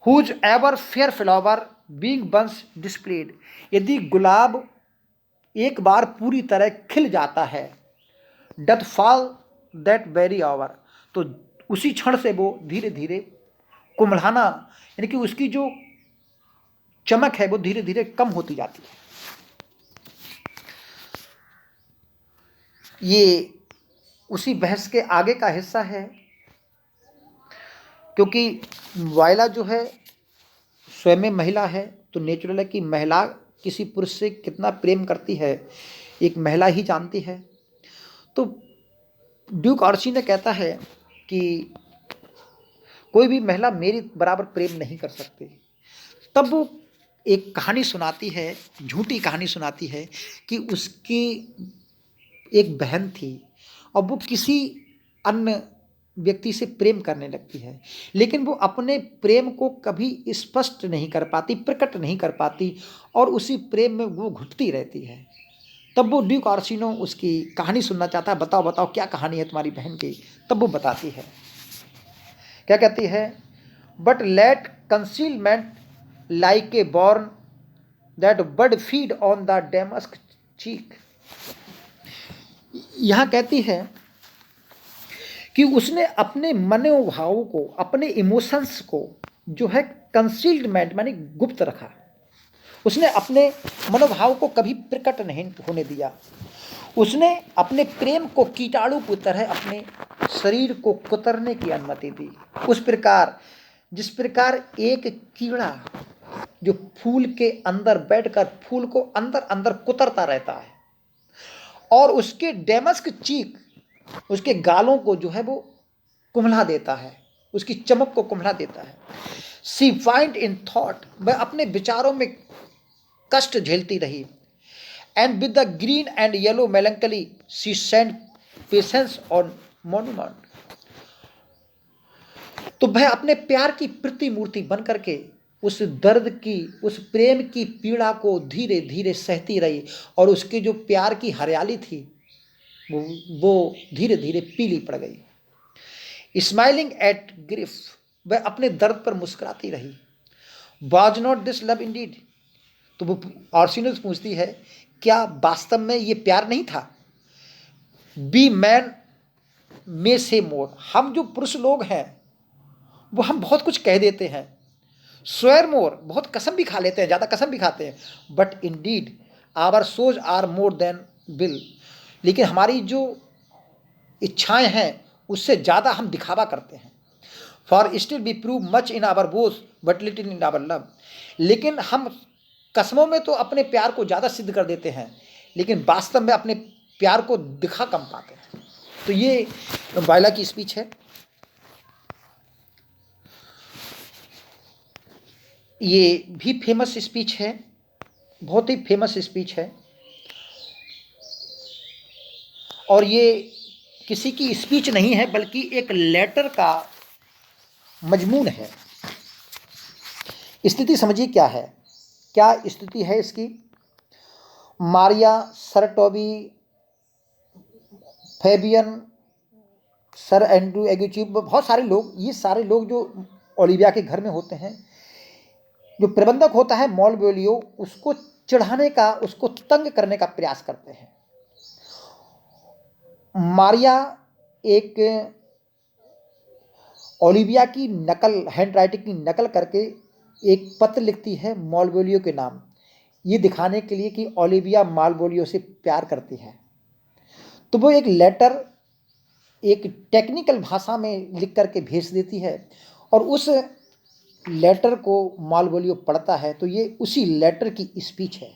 Whose ever fair flower being once displayed, यदि गुलाब एक बार पूरी तरह खिल जाता है, doth fall that very hour, तो उसी क्षण से वो धीरे धीरे कुम्हलाना, यानी कि उसकी जो चमक है वो धीरे धीरे कम होती जाती है। ये उसी बहस के आगे का हिस्सा है, क्योंकि वायला जो है स्वयं महिला है, तो नेचुरल है कि महिला किसी पुरुष से कितना प्रेम करती है एक महिला ही जानती है। तो ड्यूक ऑर्सी कहता है कि कोई भी महिला मेरी बराबर प्रेम नहीं कर सकती। तब वो एक कहानी सुनाती है, झूठी कहानी सुनाती है कि उसकी एक बहन थी और वो किसी अन्य व्यक्ति से प्रेम करने लगती है, लेकिन वो अपने प्रेम को कभी स्पष्ट नहीं कर पाती, प्रकट नहीं कर पाती, और उसी प्रेम में वो घुटती रहती है। तब वो ड्यूक ऑर्सिनो उसकी कहानी सुनना चाहता है, बताओ बताओ क्या कहानी है तुम्हारी बहन की। तब वो बताती है, क्या कहती है, but let concealment like a born that bird feed on the damask cheek. यहाँ कहती है कि उसने अपने मनोभावों को, अपने इमोशंस को जो है कंसील्डमेंट माने गुप्त रखा, उसने अपने मनोभाव को कभी प्रकट नहीं होने दिया। उसने अपने प्रेम को कीटाणु की तरह अपने शरीर को कुतरने की अनुमति दी। उस प्रकार जिस प्रकार एक कीड़ा जो फूल के अंदर बैठकर फूल को अंदर अंदर कुतरता रहता है और उसके डेमस्क चीक, उसके गालों को जो है वो कुम्हला देता है, उसकी चमक को कुम्हला देता है। सी फाइंड इन थॉट, वह अपने विचारों में कष्ट झेलती रही। And with the green and yellow melancholy she send patience on monument, तो वह अपने प्यार की प्रतिमूर्ति बन करके उस दर्द की, उस प्रेम की पीड़ा को धीरे धीरे सहती रही, और उसके जो प्यार की हरियाली थी वो धीरे धीरे पीली पड़ गई। स्माइलिंग एट ग्रिफ, वह अपने दर्द पर मुस्कुराती रही। Was not this love Indeed, तो वो ऑर्सिनो से पूछती है क्या वास्तव में ये प्यार नहीं था। बी मैन मे से मोर, हम जो पुरुष लोग हैं वो हम बहुत कुछ कह देते हैं। स्वेयर मोर, बहुत कसम भी खा लेते हैं, ज़्यादा कसम भी खाते हैं। But indeed our shows are more than will, लेकिन हमारी जो इच्छाएं हैं उससे ज़्यादा हम दिखावा करते हैं। For still we prove much in our vows but little in our love, लेकिन हम कसमों में तो अपने प्यार को ज़्यादा सिद्ध कर देते हैं, लेकिन वास्तव में अपने प्यार को दिखा कम पाते हैं। तो ये वायला की स्पीच है। ये भी फेमस स्पीच है, बहुत ही फेमस स्पीच है, और ये किसी की स्पीच नहीं है बल्कि एक लेटर का मजमून है। स्थिति समझिए क्या है, क्या स्थिति है इसकी। मारिया, सरटोबी, फेबियन, सर एंड्रू एगुची, बहुत सारे लोग, ये सारे लोग जो ओलिविया के घर में होते हैं, जो प्रबंधक होता है मॉलबोलियो, उसको चिढ़ाने का, उसको तंग करने का प्रयास करते हैं। मारिया एक ओलिविया की नकल, हैंड राइटिंग की नकल करके एक पत्र लिखती है मॉलबोलियो के नाम, ये दिखाने के लिए कि ओलिविया मालबोलियो से प्यार करती है। तो वो एक लेटर एक टेक्निकल भाषा में लिख करके भेज देती है, और उस लेटर को मालबोलियो पढ़ता है। तो ये उसी लेटर की स्पीच है।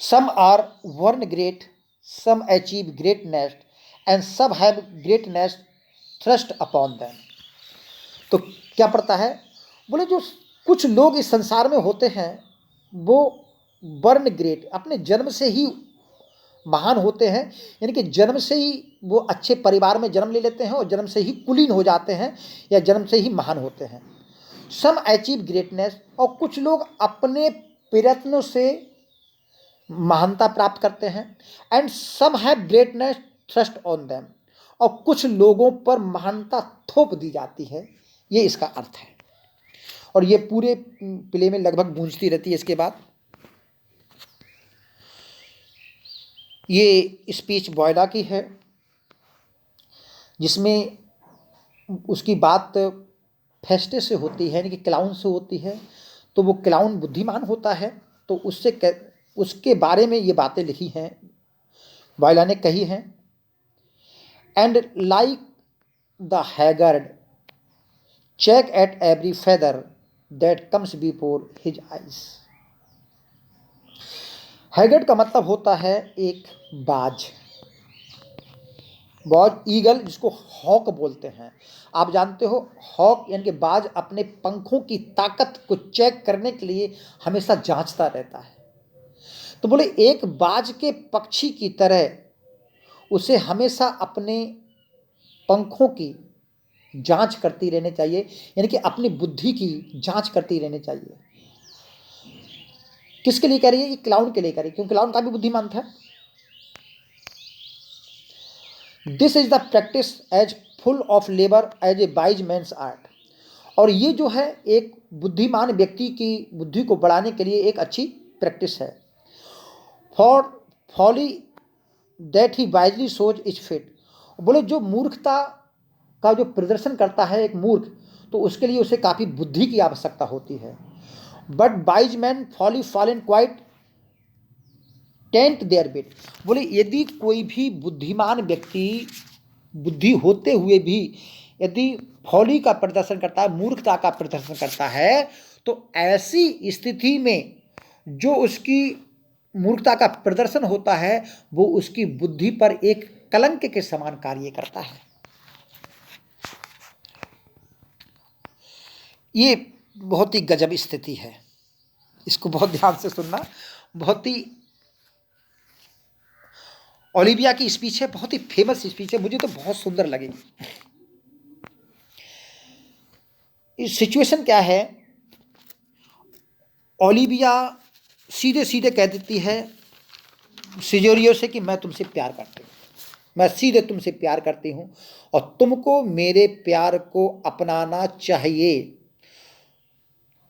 Some are born great, some achieve greatness, and some have greatness thrust upon them. तो क्या पढ़ता है, बोले जो कुछ लोग इस संसार में होते हैं वो बर्न ग्रेट, अपने जन्म से ही महान होते हैं, यानी कि जन्म से ही वो अच्छे परिवार में जन्म ले लेते हैं और जन्म से ही कुलीन हो जाते हैं या जन्म से ही महान होते हैं। सम अचीव ग्रेटनेस, और कुछ लोग अपने प्रयत्नों से महानता प्राप्त करते हैं। And some have greatness thrust on them, और कुछ लोगों पर महानता थोप दी जाती है। ये इसका अर्थ है, और ये पूरे प्ले में लगभग गूंजती रहती है। इसके बाद ये स्पीच वॉयला की है, जिसमें उसकी बात फेस्टे से होती है, यानी कि क्लाउन से होती है। तो वो क्लाउन बुद्धिमान होता है, तो उसके बारे में ये बातें लिखी हैं, वॉयला ने कही हैं। And like the haggard check at every feather that comes before his eyes. Haggard का मतलब होता है एक बाज, बाज, ईगल, जिसको हॉक बोलते हैं। आप जानते हो हॉक यानी कि बाज अपने पंखों की ताकत को चेक करने के लिए हमेशा जांचता रहता है। तो बोले एक बाज के पक्षी की तरह उसे हमेशा अपने पंखों की जांच करती रहनी चाहिए, यानी कि अपनी बुद्धि की जांच करती रहनी चाहिए। किसके लिए कह रही है, ये क्लाउन के लिए कह रही है, क्योंकि क्लाउन काफी बुद्धिमान था। This is the practice as full of labour as a wise man's art, और ये जो है एक बुद्धिमान व्यक्ति की बुद्धि को बढ़ाने के लिए एक अच्छी प्रैक्टिस है। For folly that he wisely shows is fit, बोले जो मूर्खता का जो प्रदर्शन करता है एक मूर्ख, तो उसके लिए उसे काफ़ी बुद्धि की आवश्यकता होती है। But wise man folly fallen quite taint their wit, बोले यदि कोई भी बुद्धिमान व्यक्ति बुद्धि होते हुए भी यदि फॉली का प्रदर्शन करता है, मूर्खता का प्रदर्शन करता है, तो ऐसी स्थिति में जो उसकी मूर्खता का प्रदर्शन होता है वो उसकी बुद्धि पर एक कलंक के समान कार्य करता है। ये बहुत ही गजब स्थिति है, इसको बहुत ध्यान से सुनना। बहुत ही ओलिविया की स्पीच है, बहुत ही फेमस स्पीच है, मुझे तो बहुत सुंदर लगेगी। इस सिचुएशन क्या है, ओलिविया सीधे सीधे कह देती है सिजोरियो से कि मैं तुमसे प्यार करती हूँ, मैं सीधे तुमसे प्यार करती हूँ और तुमको मेरे प्यार को अपनाना चाहिए।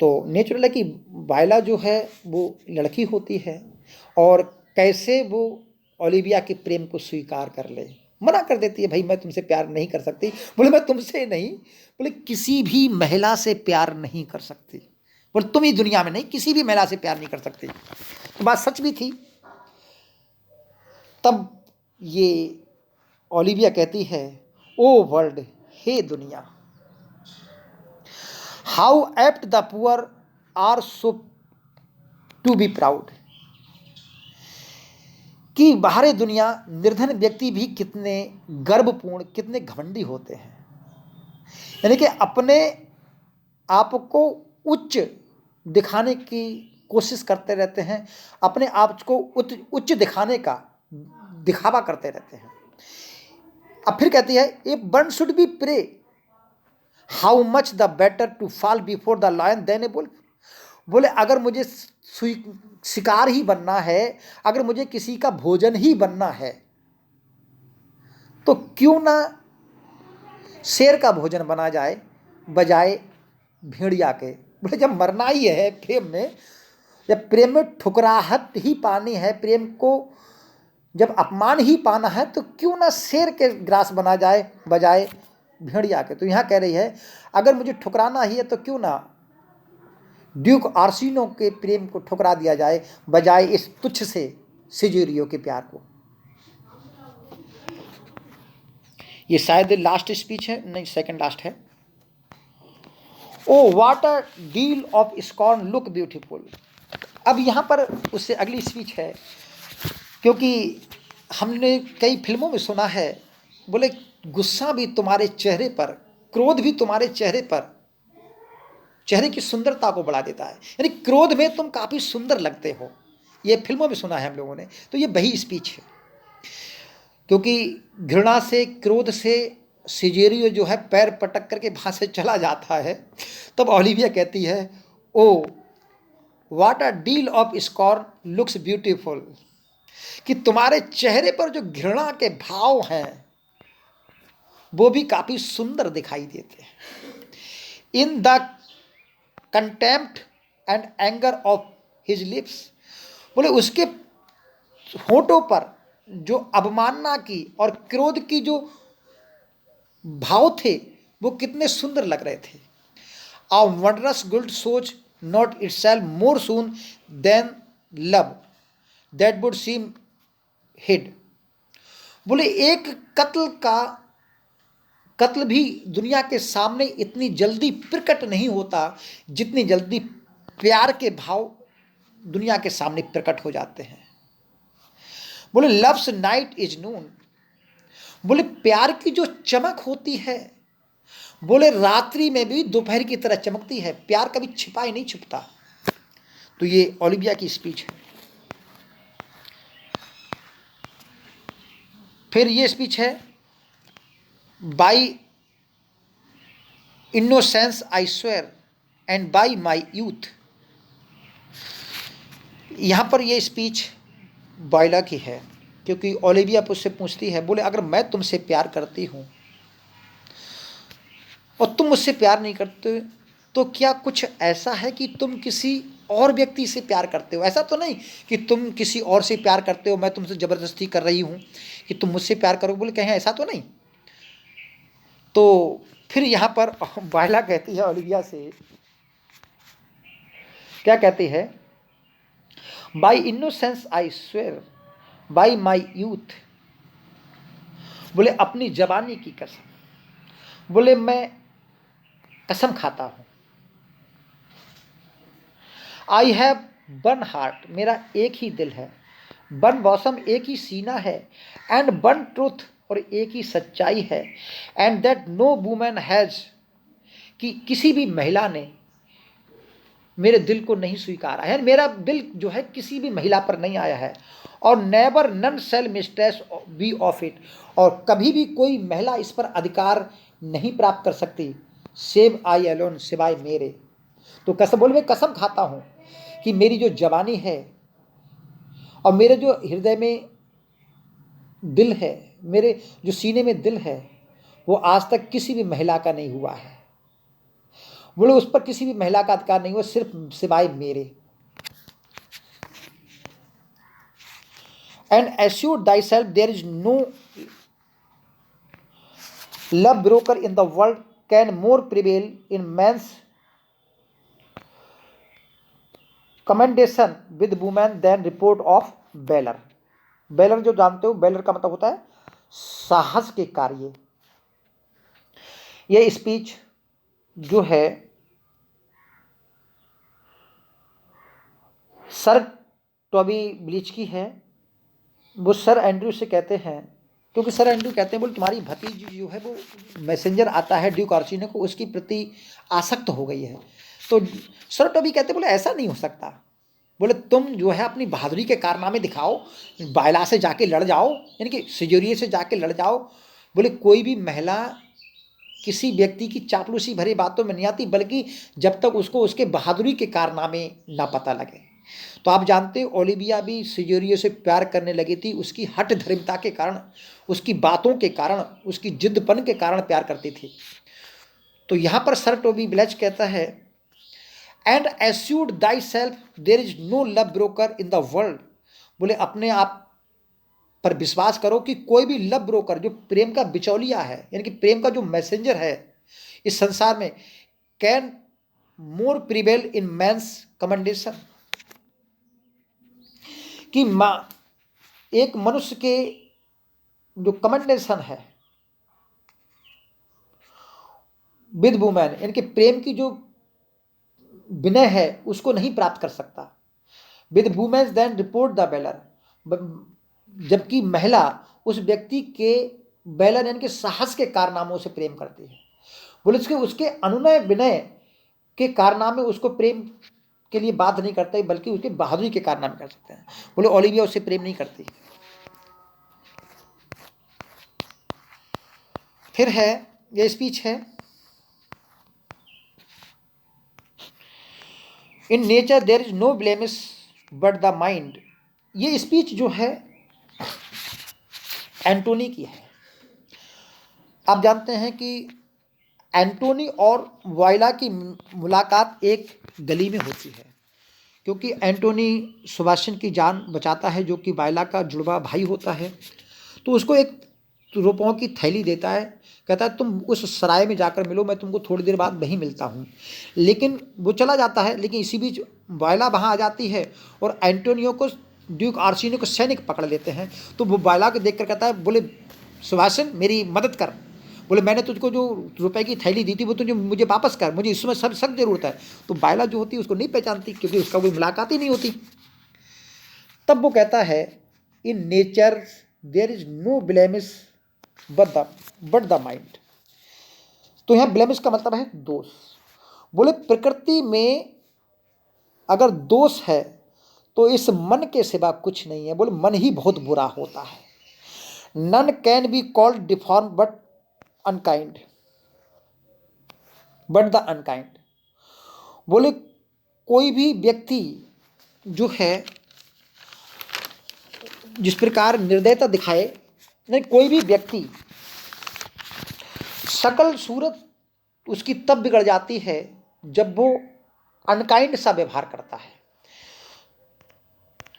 तो नेचुरल है कि वायला जो है वो लड़की होती है और कैसे वो ओलिविया के प्रेम को स्वीकार कर ले, मना कर देती है, भाई मैं तुमसे प्यार नहीं कर सकती। बोले मैं तुमसे नहीं, बोले किसी भी महिला से प्यार नहीं कर सकती, बोले तुम ही दुनिया में नहीं, किसी भी महिला से प्यार नहीं कर सकती। तो बात सच भी थी। तब ये ओलिविया कहती है, ओ वर्ल्ड, हे दुनिया, how apt the poor are so to be proud, कि बाहरी दुनिया निर्धन व्यक्ति भी कितने गर्वपूर्ण, कितने घमंडी होते हैं। यानी कि अपने आप को उच्च दिखाने की कोशिश करते रहते हैं, अपने आप को उच्च दिखाने का दिखावा करते रहते हैं। अब फिर कहती है, if one should be prey, how much the better to fall before the lion than the wolf. बोले अगर मुझे शिकार ही बनना है, अगर मुझे किसी का भोजन ही बनना है, तो क्यों ना शेर का भोजन बना जाए बजाय भेड़िया के। बोले जब मरना ही है प्रेम में, जब प्रेम में ठुकराहट ही पानी है, प्रेम को जब अपमान ही पाना है, तो क्यों ना शेर के ग्रास बना जाए बजाय भेड़िया के। तो यहाँ कह रही है, अगर मुझे ठुकराना ही है तो क्यों ना ड्यूक आर्सिनो के प्रेम को ठुकरा दिया जाए बजाय इस तुच्छ से सिजेरियो के प्यार को। ये शायद लास्ट स्पीच है, नहीं सेकंड लास्ट है। Oh what a deal of scorn look beautiful. अब यहाँ पर उससे अगली स्पीच है, क्योंकि हमने कई फिल्मों में सुना है, बोले गुस्सा भी तुम्हारे चेहरे पर, क्रोध भी तुम्हारे चेहरे पर, चेहरे की सुंदरता को बढ़ा देता है, यानी क्रोध में तुम काफ़ी सुंदर लगते हो। ये फिल्मों में सुना है हम लोगों ने। तो ये वही स्पीच है, क्योंकि घृणा से, क्रोध से सिजेरियो जो है पैर पटक करके वहाँ से चला जाता है। तब ओलिविया कहती है, oh what a deal of scorn looks beautiful, कि तुम्हारे चेहरे पर जो घृणा के भाव हैं वो भी काफ़ी सुंदर दिखाई देते हैं। In the contempt and anger of his lips, बोले उसके होठों पर जो अवमानना की और क्रोध की जो भाव थे वो कितने सुंदर लग रहे थे। A wondrous good shows not itself more soon than love that would seem hid. बोले एक कत्ल भी दुनिया के सामने इतनी जल्दी प्रकट नहीं होता जितनी जल्दी प्यार के भाव दुनिया के सामने प्रकट हो जाते हैं। बोले लव्स नाइट इज नून, बोले प्यार की जो चमक होती है, बोले रात्रि में भी दोपहर की तरह चमकती है, प्यार कभी छिपा ही नहीं छुपता। तो ये ओलिविया की स्पीच है। फिर ये स्पीच है, by innocence I swear and by my youth. यहाँ पर ये स्पीच वायला की है, क्योंकि ओलिविया उससे पूछती है, बोले अगर मैं तुमसे प्यार करती हूँ और तुम मुझसे प्यार नहीं करते, तो क्या कुछ ऐसा है कि तुम किसी और व्यक्ति से प्यार करते हो? ऐसा तो नहीं कि तुम किसी और से प्यार करते हो, मैं तुमसे ज़बरदस्ती कर रही हूँ कि तुम मुझसे प्यार करो। बोले कहीं ऐसा तो नहीं। तो फिर यहाँ पर वायला कहती है ओलिविया से, क्या कहती है, by innocence I swear by my youth, बोले अपनी जवानी की कसम, बोले मैं कसम खाता हूँ। आई हैव वन हार्ट, मेरा एक ही दिल है, वन बॉसम एक ही सीना है, एंड वन ट्रूथ और एक ही सच्चाई है, and that no women has, कि किसी भी महिला ने मेरे दिल को नहीं स्वीकारा है, मेरा दिल जो है किसी भी महिला पर नहीं आया है, और never none shall mistress be of it, और कभी भी कोई महिला इस पर अधिकार नहीं प्राप्त कर सकती, सेव आई अलोन, सिवाय मेरे। तो कसम, बोले मैं कसम खाता हूँ कि मेरी जो जवानी है और मेरे जो हृदय में दिल है मेरे जो सीने में दिल है वो आज तक किसी भी महिला का नहीं हुआ है। बोले उस पर किसी भी महिला का अधिकार नहीं हुआ सिर्फ सिवाय मेरे। And assure thyself there is no love broker in the world can more prevail in man's commendation with women than report of valour. Valour जो जानते हो, बेलर का मतलब होता है साहस के कार्य। यह स्पीच जो है सर टॉबी ब्लीच की है। वो सर एंड्रयू से कहते हैं, क्योंकि सर एंड्रयू कहते हैं बोले तुम्हारी भतीजी जो है वो मैसेंजर आता है ड्यूक आर्सीनो को, उसकी प्रति आसक्त हो गई है। तो सर टॉबी कहते बोले ऐसा नहीं हो सकता। बोले तुम जो है अपनी बहादुरी के कारनामे दिखाओ, बायला से जाके लड़ जाओ, यानी कि सिजोरिये से जाके लड़ जाओ। बोले कोई भी महिला किसी व्यक्ति की चापलूसी भरी बातों में नहीं आती, बल्कि जब तक उसको उसके बहादुरी के कारनामे ना पता लगे। तो आप जानते हो ओलिविया भी सिजोरियो से प्यार करने लगी थी, उसकी हठ धर्मिता के कारण, उसकी बातों के कारण, उसकी जिद्दपन के कारण प्यार करती थी। तो यहाँ पर सर टॉबी ब्लेच कहता है and assured thyself there is no love broker in the world. बोले अपने आप पर विश्वास करो कि कोई भी लव ब्रोकर जो प्रेम का बिचौलिया है, यानी कि प्रेम का जो मैसेंजर है इस संसार में, can more prevail in man's commendation, कि एक मनुष्य के जो कमेंडेशन है विद वुमेन, यानी कि प्रेम की जो विनय है उसको नहीं प्राप्त कर सकता। With women than report the valour, जबकि महिला उस व्यक्ति के बेलर यानी कि साहस के कारनामों से प्रेम करती है। बोले उसके अनुनय विनय के कारनामे उसको प्रेम के लिए बात नहीं करते, बल्कि उसके बहादुरी के कारनामे कर सकते हैं। बोले ओलिविया उससे प्रेम नहीं करती। फिर है ये स्पीच है in nature there is no blemish but the mind. ये स्पीच जो है एंटोनी की है। आप जानते हैं कि एंटोनी और वायला की मुलाकात एक गली में होती है, क्योंकि एंटोनी सुभाषचंद्र की जान बचाता है जो कि वायला का जुड़वा भाई होता है। तो उसको एक रुपयों की थैली देता है, कहता है तुम उस सराय में जाकर मिलो, मैं तुमको थोड़ी देर बाद वहीं मिलता हूँ। लेकिन वो चला जाता है, लेकिन इसी बीच वायला वहाँ आ जाती है और एंटोनियो को ड्यूक आर्सीनो को सैनिक पकड़ लेते हैं। तो वो वायला को देख कर कहता है, बोले सुभाषचंद्र मेरी मदद कर, बोले मैंने तुझको जो रुपए की थैली दी थी वो तुझे मुझे वापस कर, मुझे इसमें सब सख्त जरूरत है। तो वायला जो होती है उसको नहीं पहचानती, क्योंकि उसका कोई मुलाकात ही नहीं होती। तब वो कहता है in nature there is no blemish but the mind. तो यहाँ ब्लेमिश का मतलब है दोष। बोले प्रकृति में अगर दोष है तो इस मन के सिवा कुछ नहीं है। बोले मन ही बहुत बुरा होता है। None can be called deform but unkind but the unkind. बोले कोई भी व्यक्ति जो है जिस प्रकार निर्दयता दिखाए, नहीं कोई भी व्यक्ति सकल सूरत उसकी तब बिगड़ जाती है जब वो अनकाइंड सा व्यवहार करता है।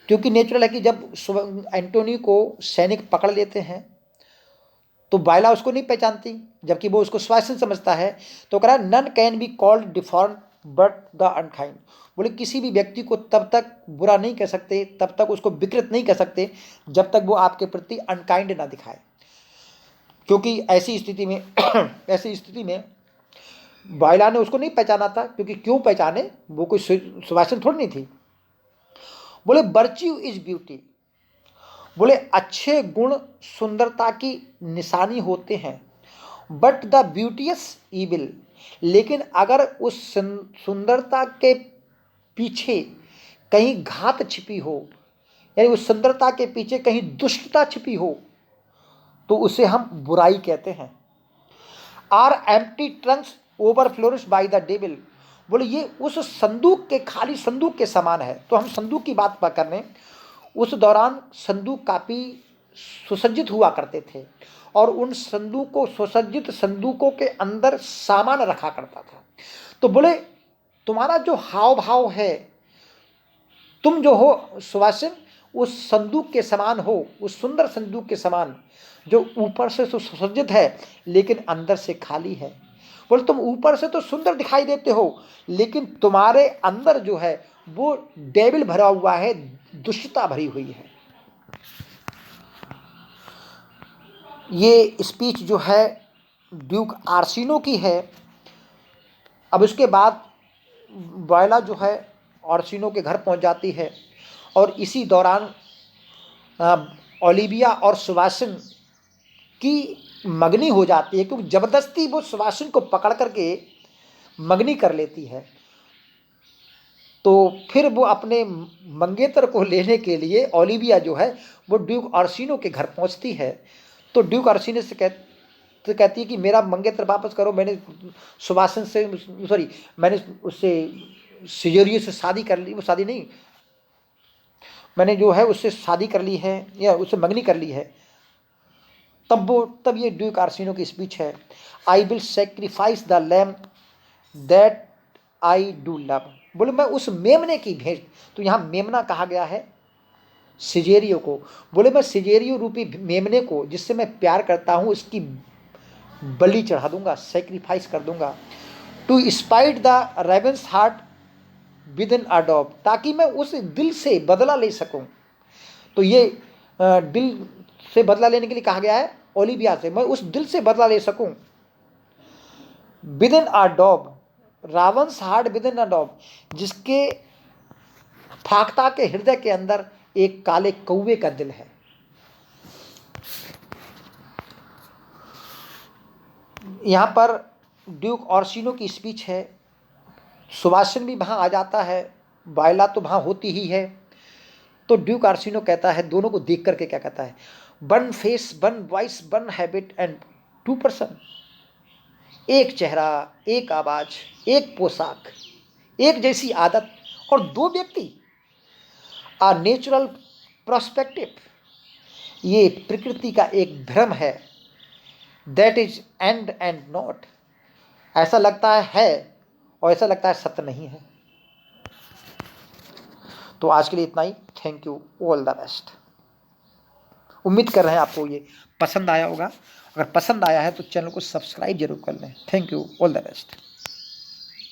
क्योंकि नेचुरल है कि जब एंटोनी को सैनिक पकड़ लेते हैं तो वायला उसको नहीं पहचानती, जबकि वो उसको स्वासन समझता है। तो कह रहा है none can be called deform but the unkind. बोले किसी भी व्यक्ति को तब तक बुरा नहीं कह सकते, तब तक उसको विकृत नहीं कह सकते जब तक वो आपके प्रति अनकाइंड ना दिखाए। क्योंकि ऐसी स्थिति में वायला ने उसको नहीं पहचाना था, क्योंकि क्यों पहचाने, वो कोई सुभाषचंद्र थोड़ी नहीं थी। बोले वर्च्यू इज ब्यूटी। बोले अच्छे गुण सुंदरता की निशानी होते हैं, बट द ब्यूटियस ईविल। लेकिन अगर उस सुंदरता के पीछे कहीं घात छिपी हो, यानी उस सुंदरता के पीछे कहीं दुष्टता छिपी हो, तो उसे हम बुराई कहते हैं। Are empty trunks overflourished by the devil. बोले ये उस संदूक के खाली संदूक के समान है। तो हम संदूक की बात कर रहे हैं। उस दौरान संदूक काफ़ी सुसज्जित हुआ करते थे और उन संदूकों, सुसज्जित संदूकों के अंदर सामान रखा करता था। तो बोले तुम्हारा जो हाव भाव है, तुम जो हो सुवासिन उस संदूक के समान हो, उस सुंदर संदूक के समान जो ऊपर से तो सुसज्जित है लेकिन अंदर से खाली है। बोले तुम ऊपर से तो सुंदर दिखाई देते हो लेकिन तुम्हारे अंदर जो है वो डेविल भरा हुआ है, दुष्टता भरी हुई है। ये स्पीच जो है ड्यूक आर्सिनो की है। अब उसके बाद वायला जो है आर्सिनो के घर पहुंच जाती है और इसी दौरान ओलिविया और सुवासिन की मगनी हो जाती है, क्योंकि जबरदस्ती वो सुवासिन को पकड़ करके मगनी कर लेती है। तो फिर वो अपने मंगेतर को लेने के लिए ओलिविया जो है वो ड्यूक आर्सिनो के घर पहुंचती है। तो ड्यूक आर्सिनो से कहती है कि मेरा मंगेतर वापस करो, मैंने सुवासिन से, सॉरी, मैंने उससे सिजेरियो से शादी कर ली, वो शादी नहीं, मैंने जो है उससे शादी कर ली है या उससे मंगनी कर ली है। तब ये ड्यूक आर्सिनो की स्पीच है, I will sacrifice the lamb that I do love. बोले मैं उस मेमने की भेंट, तो यहाँ मेमना कहा गया है सिजेरियो को। बोले मैं सिजेरियो रूपी मेमने को जिससे मैं प्यार करता हूँ उसकी बलि चढ़ा दूंगा, सेक्रीफाइस कर दूंगा। To spite the raven's heart within a dove, ताकि मैं उस दिल से बदला ले सकूं। तो ये दिल से बदला लेने के लिए कहा गया है ओलिविया से, मैं उस दिल से बदला ले सकूं। Within a dove, raven's heart within a dove, जिसके फाख्ता के हृदय के अंदर एक काले कौवे का दिल है। यहाँ पर ड्यूक आर्सिनो की स्पीच है। सुवासिन भी वहाँ आ जाता है, वायला तो वहाँ होती ही है। तो ड्यूक आर्सिनो कहता है, दोनों को देख करके क्या कहता है, one face, one voice, one habit and two person, एक चेहरा, एक आवाज, एक पोशाक, एक जैसी आदत और दो व्यक्ति, आ नेचुरल प्रोस्पेक्टिव, ये प्रकृति का एक भ्रम है। दैट इज एंड नॉट, ऐसा लगता है और ऐसा लगता है सत्य नहीं है। तो आज के लिए इतना ही। Thank you, all the best. उम्मीद कर रहे हैं आपको ये पसंद आया होगा। अगर पसंद आया है तो चैनल को सब्सक्राइब जरूर कर लें। Thank you, all the best.